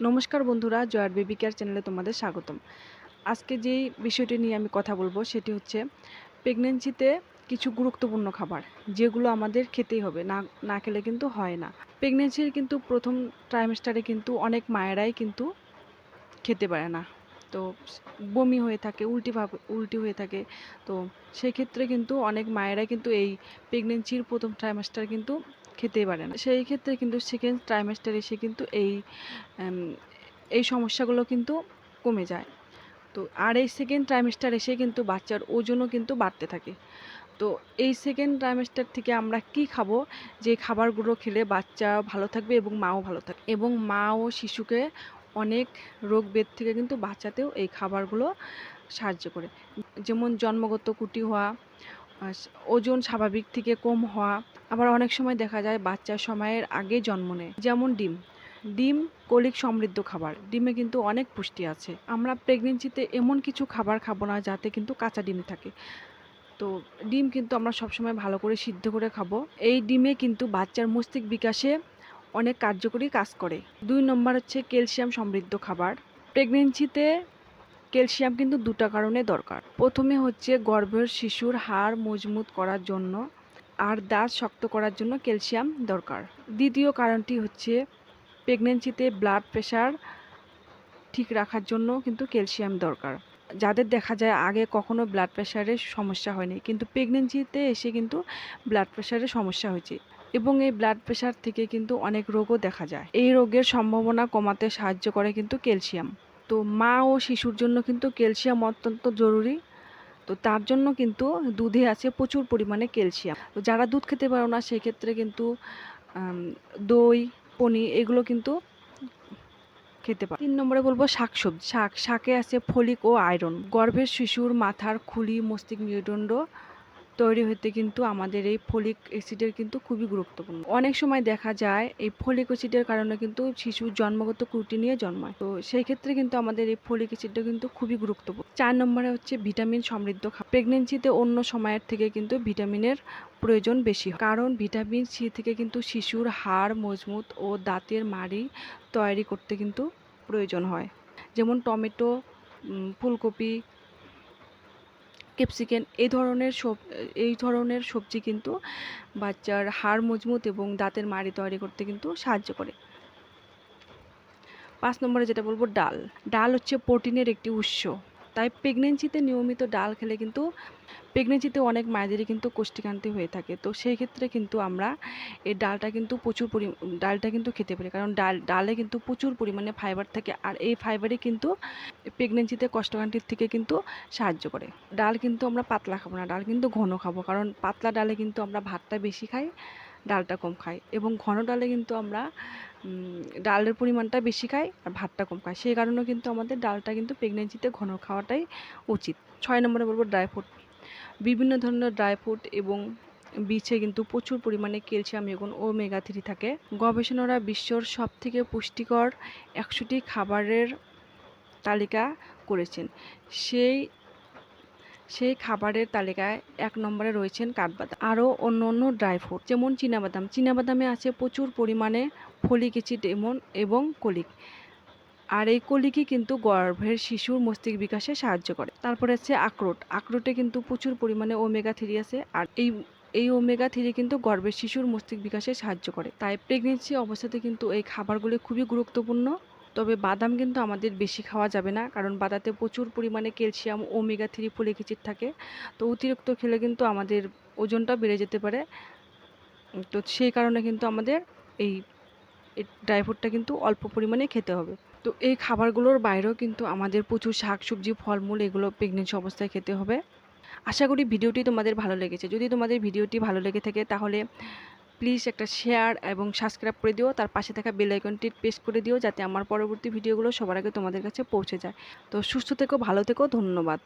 নমস্কার বন্ধুরা, জয়ার বেবি কেয়ার চ্যানেলে তোমাদের স্বাগতম। আজকে যেই বিষয়টি নিয়ে আমি কথা বলবো সেটি হচ্ছে প্রেগন্যান্সিতে কিছু গুরুত্বপূর্ণ খাবার যেগুলো আমাদের খেতেই হবে, না না খেলে কিন্তু হয় না। প্রেগন্যান্সির কিন্তু প্রথম ট্রাইমেস্টারে কিন্তু অনেক মায়েরাই কিন্তু খেতে পারে না, তো বমি হয়ে থাকে, উল্টি হয়ে থাকে। তো সেক্ষেত্রে কিন্তু অনেক মায়েরাই কিন্তু এই প্রেগনেন্সির প্রথম ট্রাইমেস্টার কিন্তু খেতেই পারে না। সেই ক্ষেত্রে কিন্তু সেকেন্ড ট্রাইমেস্টার এসে কিন্তু এই সমস্যাগুলো কিন্তু কমে যায়। তো আর এই সেকেন্ড ট্রাইমেস্টার এসে কিন্তু বাচ্চার ওজনও কিন্তু বাড়তে থাকে। তো এই সেকেন্ড ট্রাইমেস্টার থেকে আমরা কি খাবো, যে খাবারগুলো খেলে বাচ্চা ভালো থাকবে এবং মাও ভালো থাকবে, এবং মা ও শিশুকে অনেক রোগ ব্যাধি থেকে কিন্তু বাঁচাতেও এই খাবারগুলো সাহায্য করে। যেমন জন্মগত ত্রুটি হওয়া, ওজন স্বাভাবিক থেকে কম হওয়া, আবার অনেক সময় দেখা যায় বাচ্চা সময়ের আগে জন্ম নেয়। যেমন ডিম, ডিম কলিক সমৃদ্ধ খাবার, ডিমে কিন্তু অনেক পুষ্টি আছে। আমরা প্রেগনেন্সিতে এমন কিছু খাবার খাবো না যাতে কিন্তু কাঁচা ডিম থাকে। তো ডিম কিন্তু আমরা সবসময় ভালো করে সিদ্ধ করে খাবো। এই ডিমে কিন্তু বাচ্চার মস্তিষ্ক বিকাশে অনেক কার্যকরী কাজ করে। 2 নম্বর হচ্ছে ক্যালসিয়াম সমৃদ্ধ খাবার। প্রেগনেন্সিতে ক্যালসিয়াম কিন্তু দুটো কারণে দরকার। প্রথমে হচ্ছে গর্ভের শিশুর হাড় মজবুত করার জন্য আর দাঁত শক্ত করার জন্য ক্যালসিয়াম দরকার। দ্বিতীয় কারণটি হচ্ছে প্রেগনেন্সিতে ব্লাড প্রেশার ঠিক রাখার জন্য কিন্তু ক্যালসিয়াম দরকার। যাদের দেখা যায় আগে কখনো ব্লাড প্রেশারের সমস্যা হয়নি, কিন্তু প্রেগনেন্সিতে এসে কিন্তু ব্লাড প্রেশারের সমস্যা হয়েছে, এবং এই ব্লাড প্রেশার থেকে কিন্তু অনেক রোগও দেখা যায়। এই রোগের সম্ভাবনা কমাতে সাহায্য করে কিন্তু ক্যালসিয়াম। তো মা ও শিশুর জন্য কিন্তু ক্যালসিয়াম অত্যন্ত জরুরি। তো তার জন্য কিন্তু দুধে আছে প্রচুর পরিমাণে ক্যালসিয়াম। তো যারা দুধ খেতে পারো না সেক্ষেত্রে কিন্তু দই, পনির এগুলো কিন্তু খেতে পারে। 3 নম্বরে বলবো শাকসবজি। শাকে আছে ফলিক ও আয়রন। গর্ভের শিশুর মাথার খুলি, মস্তিষ্ক মেরুদণ্ড তৈরি হতে কিন্তু আমাদের এই ফলিক অ্যাসিডের কিন্তু খুবই গুরুত্বপূর্ণ। অনেক সময় দেখা যায় এই ফলিক অ্যাসিডের কারণে কিন্তু শিশু জন্মগত ত্রুটি নিয়ে জন্মায়। তো সেই ক্ষেত্রে কিন্তু আমাদের এই ফলিক অ্যাসিডটা কিন্তু খুবই গুরুত্বপূর্ণ। 4 নম্বরে হচ্ছে ভিটামিন সমৃদ্ধ খাবার। প্রেগনেন্সিতে অন্য সময়ের থেকে কিন্তু ভিটামিনের প্রয়োজন বেশি হয়, কারণ ভিটামিন সি থেকে কিন্তু শিশুর হাড় মজবুত ও দাঁতের মাড়ি তৈরি করতে কিন্তু প্রয়োজন হয়। যেমন টমেটো, ফুলকপি, ক্যাপসিকাম এই ধরনের সবজি কিন্তু বাচ্চার হাড় মজবুত এবং দাঁতের মাড়ি তৈরি করতে কিন্তু সাহায্য করে। 5 নম্বরে যেটা বলবো ডাল। ডাল হচ্ছে প্রোটিনের একটি উৎস। তাই প্রেগনেন্সিতে নিয়মিত ডাল খেলে কিন্তু প্রেগনেন্সিতে অনেক মায়েদেরই কিন্তু কোষ্ঠীকান্তি হয়ে থাকে। তো সেই ক্ষেত্রে কিন্তু আমরা এই ডালটা কিন্তু ডালটা কিন্তু খেতে পারি, কারণ ডালে কিন্তু প্রচুর পরিমাণে ফাইবার থাকে, আর এই ফাইবারই কিন্তু প্রেগনেন্সিতে কোষ্ঠকাঠিন্যের থেকে কিন্তু সাহায্য করে। ডাল কিন্তু আমরা পাতলা খাবো না, ডাল কিন্তু ঘন খাবো, কারণ পাতলা ডালে কিন্তু আমরা ভাতটা বেশি খাই, ডালটা কম খাই, এবং ঘন ডালে কিন্তু আমরা ডালের পরিমাণটা বেশি খাই আর ভাতটা কম খাই। সেই কারণেও কিন্তু আমাদের ডালটা কিন্তু প্রেগনেন্সিতে ঘন খাওয়াটাই উচিত। 6 নম্বরে বলবো ড্রাই ফ্রুট। বিভিন্ন ধরনের ড্রাই ফ্রুট এবং বীজে কিন্তু প্রচুর পরিমাণে ক্যালসিয়াম এবং ওমেগা 3 থাকে। গবেষণারা বিশ্বর সবথেকে পুষ্টিকর 100টি খাবারের তালিকা করেছেন। সেই সেই খাবারের তালিকায় 1 নম্বরে রয়েছেন কাঠবাদাম, আরও অন্য ড্রাই ফ্রুট যেমন চীনাবাদাম। চীনাবাদামে আছে প্রচুর পরিমাণে ফলিক অ্যাসিড এবং কলিক, আর এই কলিকই কিন্তু গর্ভের শিশুর মস্তিষ্ক বিকাশে সাহায্য করে। তারপরে আছে আখরোট। আখরোটে কিন্তু প্রচুর পরিমাণে ওমেগা 3 আছে, আর এই ওমেগা 3 কিন্তু গর্ভের শিশুর মস্তিষ্ক বিকাশে সাহায্য করে। তাই প্রেগনেন্সি অবস্থাতে কিন্তু এই খাবারগুলি খুবই গুরুত্বপূর্ণ। তবে বাদাম কিন্তু আমাদের বেশি খাওয়া যাবে না, কারণ বাদাতে প্রচুর পরিমাণে ক্যালসিয়াম, ওমেগা 3, ফলিক অ্যাসিড থাকে। তো অতিরিক্ত খেলে কিন্তু আমাদের ওজনটা বেড়ে যেতে পারে। তো সেই কারণে কিন্তু আমাদের এই ড্রাই ফ্রুটটা কিন্তু অল্প পরিমাণে খেতে হবে। তো এই খাবারগুলোর বাইরেও কিন্তু আমাদের প্রচুর শাকসবজি, ফলমূল এগুলো প্রেগনেন্সি অবস্থায় খেতে হবে। আশা করি ভিডিওটি তোমাদের ভালো লেগেছে। যদি তোমাদের ভিডিওটি ভালো লেগে থাকে তাহলে প্লিজ একটা শেয়ার এবং সাবস্ক্রাইব করে দিও। তার পাশে থাকা বেল আইকনটি প্রেস করে দিও, যাতে আমার পরবর্তী ভিডিওগুলো সবার আগে তোমাদের কাছে পৌঁছে যায়। তো সুস্থ থেকো, ভালো থেকো, ধন্যবাদ।